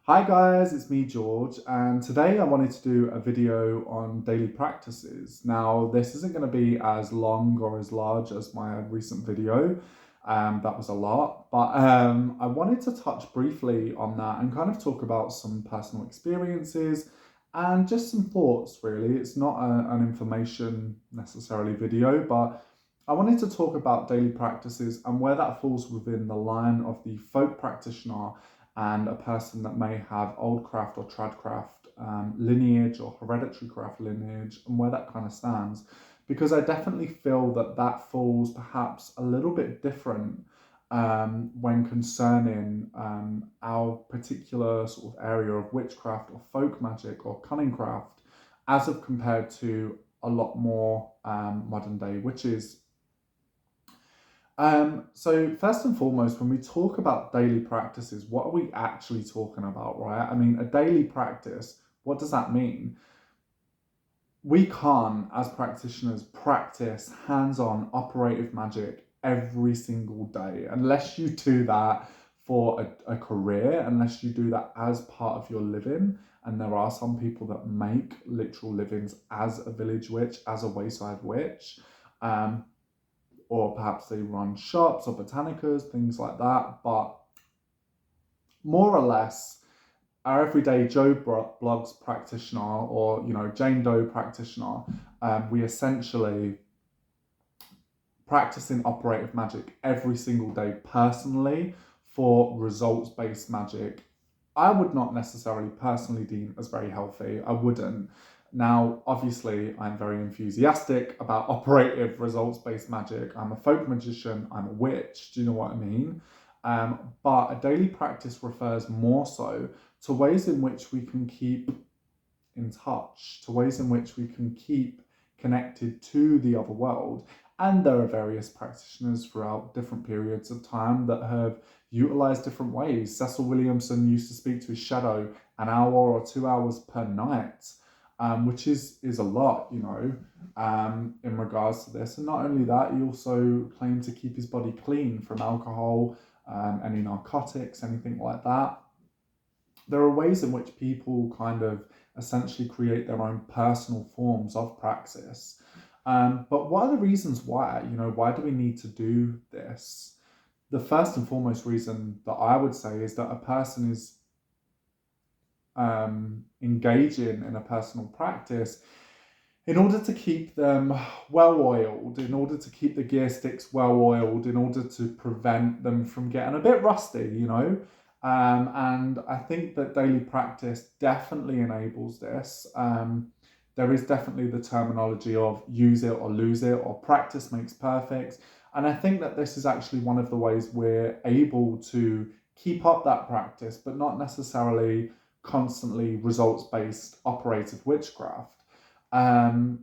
Hi guys, it's me George, and today I wanted to do a video on daily practices. Now, this isn't going to be as long or as large as my recent video. That was a lot, but I wanted to touch briefly on that and kind of talk about some personal experiences and just some thoughts, really. It's not an information necessarily video, but I wanted to talk about daily practices and where that falls within the line of the folk practitioner and a person that may have old craft or trad craft lineage or hereditary craft lineage and where that kind of stands. Because I definitely feel that that falls perhaps a little bit different when concerning our particular sort of area of witchcraft or folk magic or cunning craft, as of compared to a lot more modern day witches. So first and foremost, when we talk about daily practices, what are we actually talking about, right? I mean, a daily practice, what does that mean? We can't, as practitioners, practice hands-on operative magic every single day unless you do that for a career, unless you do that as part of your living. And there are some people that make literal livings as a village witch, as a wayside witch. Or perhaps they run shops or botanicas, things like that. But more or less, our everyday Joe Bloggs practitioner or Jane Doe practitioner, we essentially practicing operative magic every single day personally for results-based magic. I would not necessarily personally deem as very healthy. I wouldn't. Now, obviously, I'm very enthusiastic about operative results-based magic. I'm a folk magician, I'm a witch, do you know what I mean? But a daily practice refers more so to ways in which we can keep in touch, to ways in which we can keep connected to the other world. And there are various practitioners throughout different periods of time that have utilized different ways. Cecil Williamson used to speak to his shadow an hour or 2 hours per night, which is a lot, in regards to this. And not only that, he also claimed to keep his body clean from alcohol, any narcotics, anything like that. There are ways in which people kind of essentially create their own personal forms of praxis. But what are the reasons why? Why do we need to do this? The first and foremost reason that I would say is that a person is engaging in a personal practice in order to keep them well oiled, in order to keep the gear sticks well oiled, in order to prevent them from getting a bit rusty. And I think that daily practice definitely enables this. There is definitely the terminology of use it or lose it, or practice makes perfect. And I think that this is actually one of the ways we're able to keep up that practice, but not necessarily constantly results-based operative witchcraft. The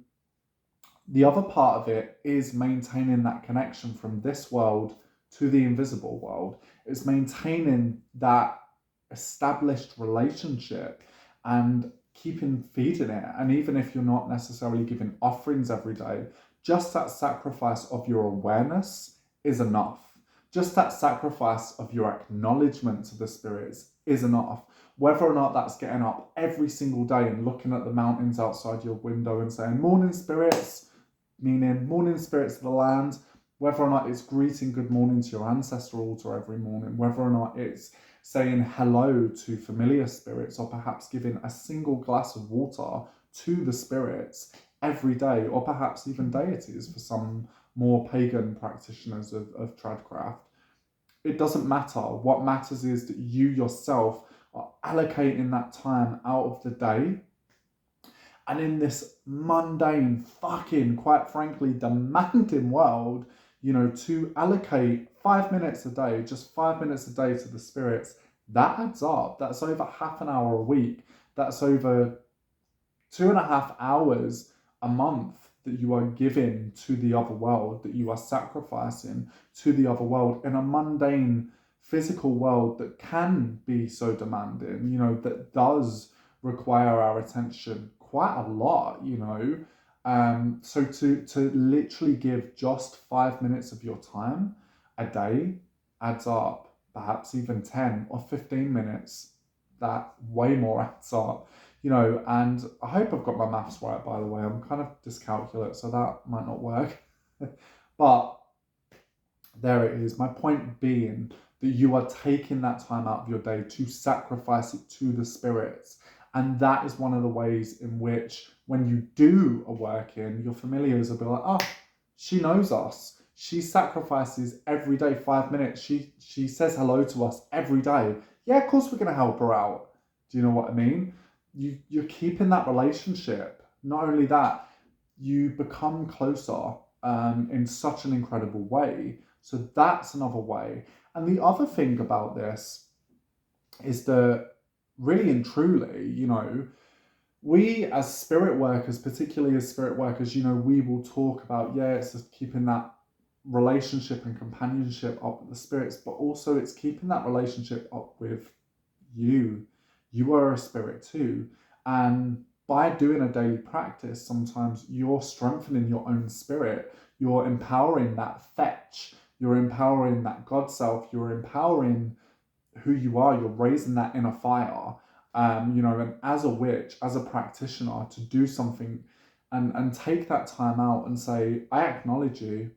other part of it is maintaining that connection from this world to the invisible world. It's maintaining that established relationship and feeding it. And even if you're not necessarily giving offerings every day, just that sacrifice of your awareness is enough. Just that sacrifice of your acknowledgement to the spirits is enough. Whether or not that's getting up every single day and looking at the mountains outside your window and saying, "Morning, spirits," meaning morning, spirits of the land. Whether or not it's greeting good morning to your ancestral altar every morning, whether or not it's saying hello to familiar spirits, or perhaps giving a single glass of water to the spirits every day, or perhaps even deities for some more pagan practitioners of tradcraft. It doesn't matter. What matters is that you yourself are allocating that time out of the day. And in this mundane, fucking, quite frankly, demanding world, to allocate 5 minutes a day, just 5 minutes a day to the spirits, that adds up. That's over half an hour a week. That's over 2.5 hours a month that you are giving to the other world, that you are sacrificing to the other world in a mundane physical world that can be so demanding, that does require our attention quite a lot, So to literally give just 5 minutes of your time a day adds up, perhaps even 10 or 15 minutes. that way more adds up, you know. And I hope I've got my maths right, by the way. I'm kind of dyscalculate, so that might not work. But there it is. My point being that you are taking that time out of your day to sacrifice it to the spirits. And that is one of the ways in which, when you do a work in, your familiars will be like, oh, she knows us. She sacrifices every day 5 minutes. She says hello to us every day. Yeah, of course we're going to help her out. Do you know what I mean? You're keeping that relationship. Not only that, you become closer in such an incredible way. So that's another way. And the other thing about this is that, really and truly, you know, we as spirit workers, particularly as spirit workers, you know, we will talk about, yeah, it's just keeping that relationship and companionship up with the spirits, but also it's keeping that relationship up with you. You are a spirit too. And by doing a daily practice, sometimes you're strengthening your own spirit. You're empowering that fetch. You're empowering that God self. You're empowering who you are. You're raising that inner fire. You know, and as a witch, as a practitioner, to do something and take that time out and say, I acknowledge you.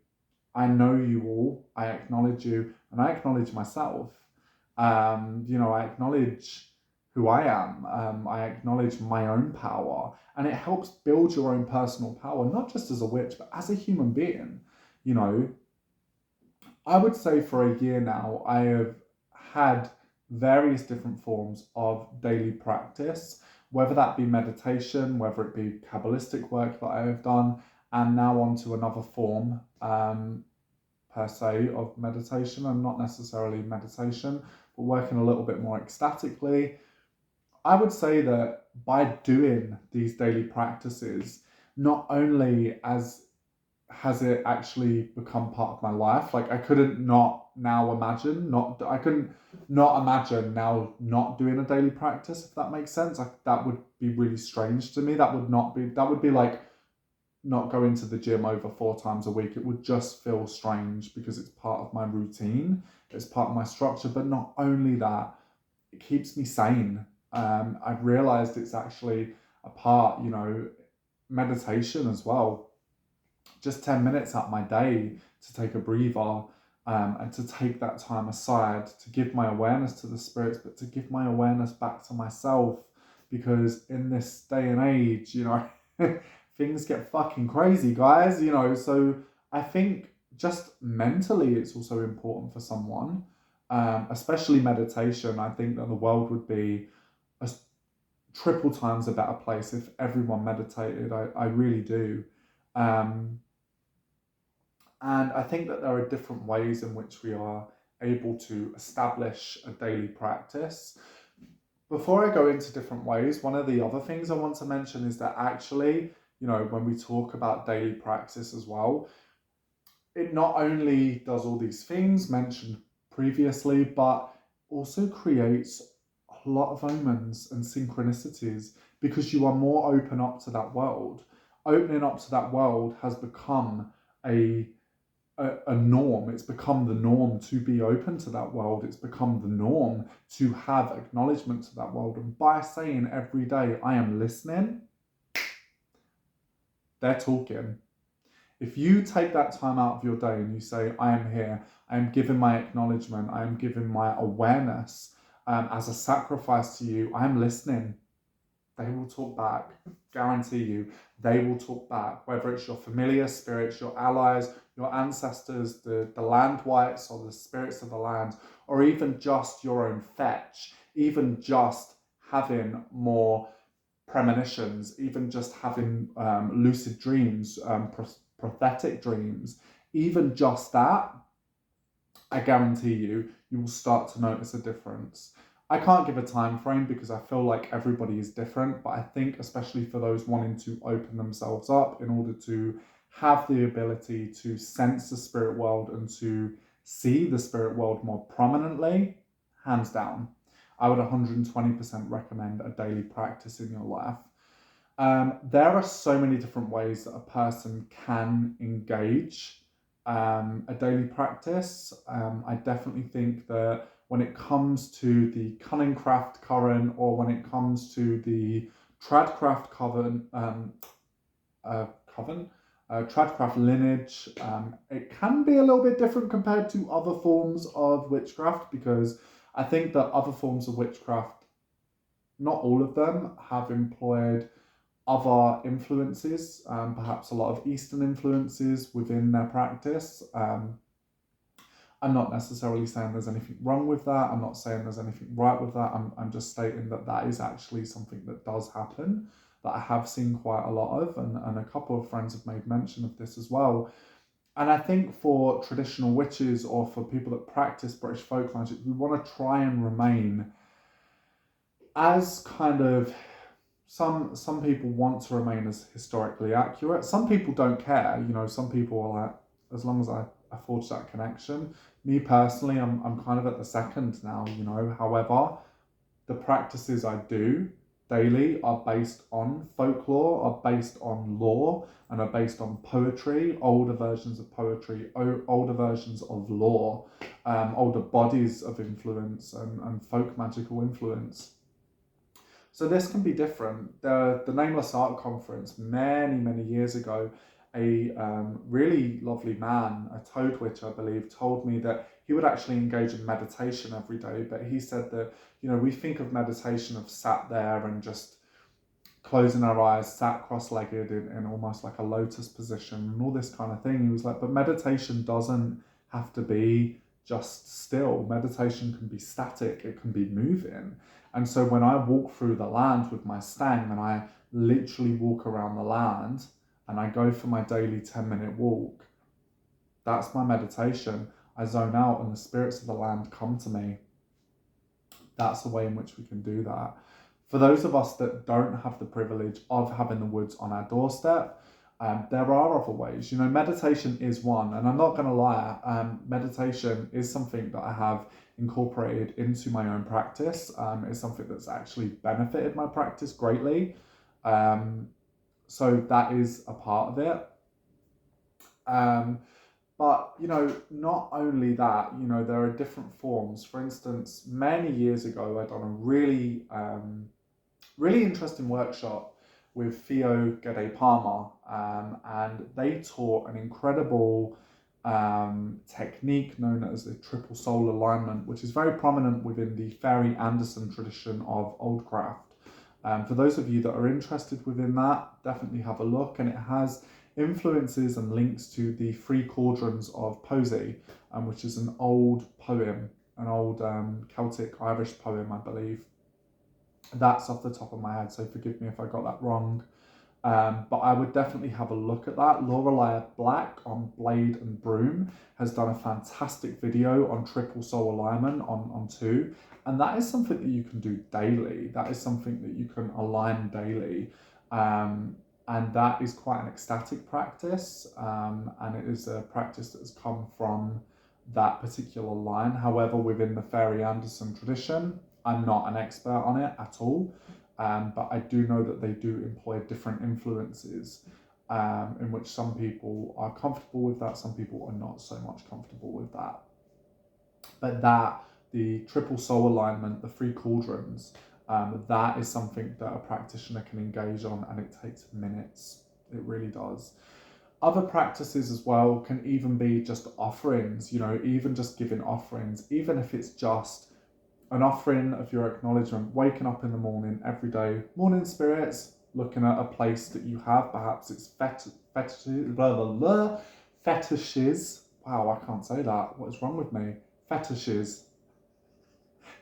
I know you all. I acknowledge you, and I acknowledge myself. You know, I acknowledge who I am. I acknowledge my own power, and it helps build your own personal power, not just as a witch, but as a human being. You know, I would say for a year now, I have had various different forms of daily practice, whether that be meditation, whether it be Kabbalistic work that I have done, and now on to another form, per se, of meditation, and not necessarily meditation, but working a little bit more ecstatically. I would say that by doing these daily practices, not only as has it actually become part of my life, like I couldn't not now imagine not I couldn't not imagine now not doing a daily practice, if that makes sense. Like, that would be really strange to me. That would be like not going to the gym over 4 times a week. It would just feel strange because it's part of my routine, it's part of my structure. But not only that, it keeps me sane. I've realized it's actually a part, you know, meditation as well. Just 10 minutes out of my day to take a breather, and to take that time aside to give my awareness to the spirits, but to give my awareness back to myself. Because in this day and age, you know, things get fucking crazy, guys, you know. So I think just mentally, it's also important for someone, especially meditation. I think that the world would be a triple times a better place if everyone meditated. I really do. Um, and I think that there are different ways in which we are able to establish a daily practice. Before I go into different ways, one of the other things I want to mention is that actually, you know, when we talk about daily practice as well, it not only does all these things mentioned previously, but also creates a lot of omens and synchronicities, because you are more open up to that world. Opening up to that world has become a a norm. It's become the norm to be open to that world. It's become the norm to have acknowledgement to that world. And by saying every day, I am listening, they're talking. If you take that time out of your day and you say, I am here, I am giving my acknowledgement, I am giving my awareness, as a sacrifice to you, I am listening. They will talk back. Guarantee you, they will talk back. Whether it's your familiar spirits, your allies, your ancestors, the land wights, or the spirits of the land, or even just your own fetch, even just having more premonitions, even just having lucid dreams, prophetic dreams, even just that, I guarantee you, you will start to notice a difference. I can't give a time frame because I feel like everybody is different, but I think especially for those wanting to open themselves up in order to have the ability to sense the spirit world and to see the spirit world more prominently, hands down, I would 120% recommend a daily practice in your life. There are so many different ways that a person can engage a daily practice. I definitely think that when it comes to the Cunning craft coven, or when it comes to the Tradcraft coven, Tradcraft lineage, it can be a little bit different compared to other forms of witchcraft, because I think that other forms of witchcraft, not all of them, have employed other influences, perhaps a lot of Eastern influences within their practice. I'm not necessarily saying there's anything wrong with that. I'm not saying there's anything right with that. I'm just stating that that is actually something that does happen, that I have seen quite a lot of, and a couple of friends have made mention of this as well. And I think for traditional witches, or for people that practice British folk magic, we want to try and remain as kind of, some people want to remain as historically accurate. Some people don't care. Some people are like, as long as I forge that connection. Me personally, I'm kind of at the second now. However, the practices I do daily are based on folklore, are based on lore, and are based on poetry, older versions of poetry, older versions of lore, older bodies of influence, and folk magical influence. So this can be different. The Nameless Art Conference, many, many years ago, a really lovely man, a toad witch, I believe, told me that he would actually engage in meditation every day. But he said that, we think of meditation of sat there and just closing our eyes, sat cross-legged in almost like a lotus position and all this kind of thing. He was like, but meditation doesn't have to be just still. Meditation can be static, it can be moving. And so when I walk through the land with my stang, and I literally walk around the land, and I go for my daily 10-minute walk, that's my meditation. I zone out and the spirits of the land come to me. That's the way in which we can do that. For those of us that don't have the privilege of having the woods on our doorstep, there are other ways. Meditation is one, and I'm not going to lie, meditation is something that I have incorporated into my own practice. It's something that's actually benefited my practice greatly. So that is a part of it. But, not only that, there are different forms. For instance, many years ago, I'd done a really interesting workshop with Theo Gede Palmer, and they taught an incredible technique known as the triple soul alignment, which is very prominent within the Fairy Anderson tradition of Oldcraft. For those of you that are interested within that, definitely have a look, and it has influences and links to the Three Cauldrons of Posey, which is an old poem, an old Celtic Irish poem, I believe. That's off the top of my head, so forgive me if I got that wrong. But I would definitely have a look at that. Lorelei Black on Blade and Broom has done a fantastic video on triple soul alignment on two. And that is something that you can do daily. That is something that you can align daily. And that is quite an ecstatic practice. And it is a practice that has come from that particular line. However, within the Fairy Anderson tradition, I'm not an expert on it at all. But I do know that they do employ different influences, in which some people are comfortable with that, some people are not so much comfortable with that. But the triple soul alignment, the three cauldrons, that is something that a practitioner can engage on, and it takes minutes. It really does. Other practices as well can even be just offerings, even just giving offerings, even if it's just an offering of your acknowledgement, waking up in the morning every day, morning spirits, looking at a place that you have, perhaps it's fetishes. Wow, I can't say that. What is wrong with me? Fetishes.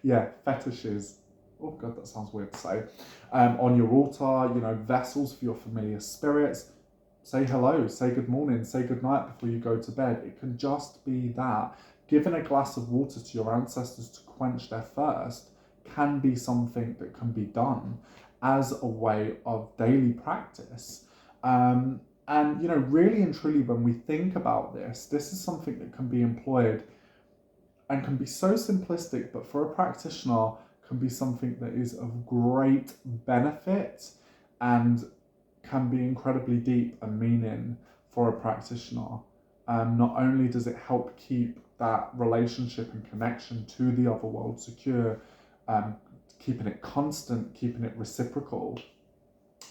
Yeah, fetishes. Oh God, that sounds weird to say. On your altar, vessels for your familiar spirits. Say hello, say good morning, say good night before you go to bed. It can just be that. Giving a glass of water to your ancestors to quench their thirst can be something that can be done as a way of daily practice. And, really and truly, when we think about this is something that can be employed and can be so simplistic, but for a practitioner can be something that is of great benefit and can be incredibly deep and meaning for a practitioner. not only does it help keep that relationship and connection to the other world secure, um, keeping it constant, keeping it reciprocal,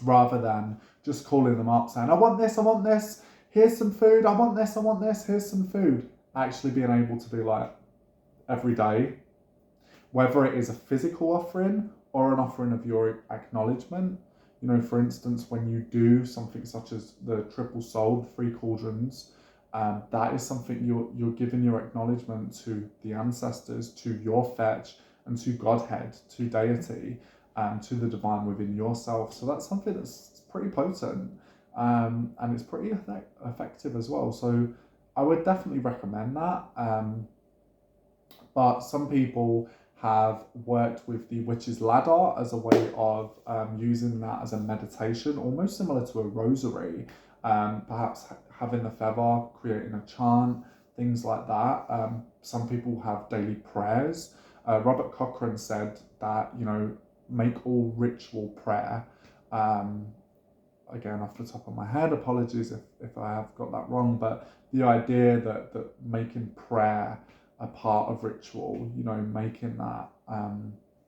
rather than just calling them up saying, I want this, here's some food, I want this, here's some food. Actually being able to be like, every day, whether it is a physical offering or an offering of your acknowledgement. You know, for instance, when you do something such as the triple soul, the three cauldrons, that is something you're giving your acknowledgement to the ancestors, to your fetch, and to Godhead, to deity, to the divine within yourself. So that's something that's pretty potent, and it's pretty effective as well. So I would definitely recommend that. But some people have worked with the witch's ladder as a way of using that as a meditation, almost similar to a rosary. Perhaps having the feather, creating a chant, things like that. Some people have daily prayers. Robert Cochrane said that, you know, make all ritual prayer. Again, off the top of my head, apologies if I have got that wrong, but the idea that making prayer a part of ritual, you know, making that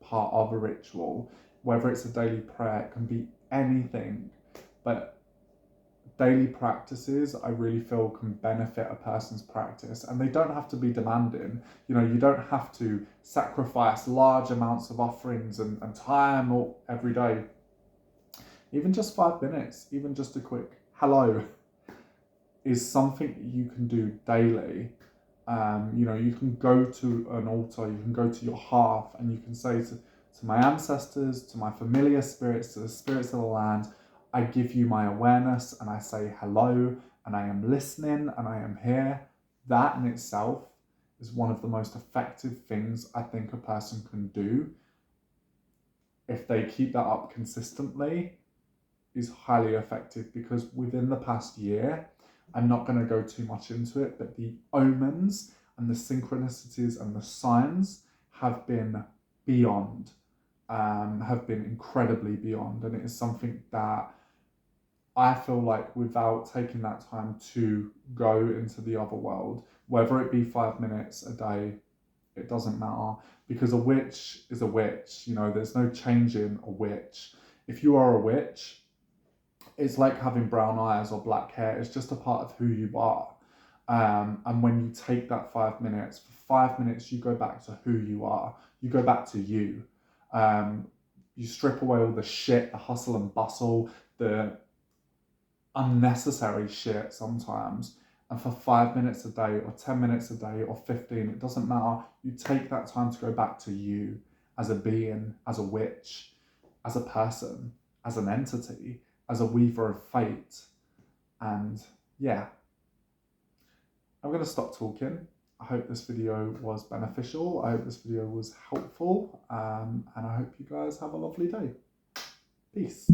part of a ritual, whether it's a daily prayer, it can be anything, but daily practices I really feel can benefit a person's practice, and they don't have to be demanding. You know, you don't have to sacrifice large amounts of offerings and time all, every day. Even just 5 minutes, even just a quick hello is something you can do daily. You know, you can go to an altar, you can go to your hearth, and you can say to my ancestors, to my familiar spirits, to the spirits of the land, I give you my awareness and I say hello, and I am listening and I am here. That in itself is one of the most effective things I think a person can do. If they keep that up consistently, is highly effective, because within the past year, I'm not going to go too much into it, but the omens and the synchronicities and the signs have been beyond, have been incredibly beyond. And it is something that I feel like without taking that time to go into the other world, whether it be 5 minutes a day, it doesn't matter, because a witch is a witch. You know, there's no changing a witch. If you are a witch, it's like having brown eyes or black hair. It's just a part of who you are. And when you take that 5 minutes, for 5 minutes, you go back to who you are. You go back to you. You strip away all the shit, the hustle and bustle, the unnecessary shit sometimes. And for 5 minutes a day, or 10 minutes a day, or 15, it doesn't matter. You take that time to go back to you as a being, as a witch, as a person, as an entity, as a weaver of fate. And yeah, I'm going to stop talking. I hope this video was beneficial. I hope this video was helpful. And I hope you guys have a lovely day. Peace.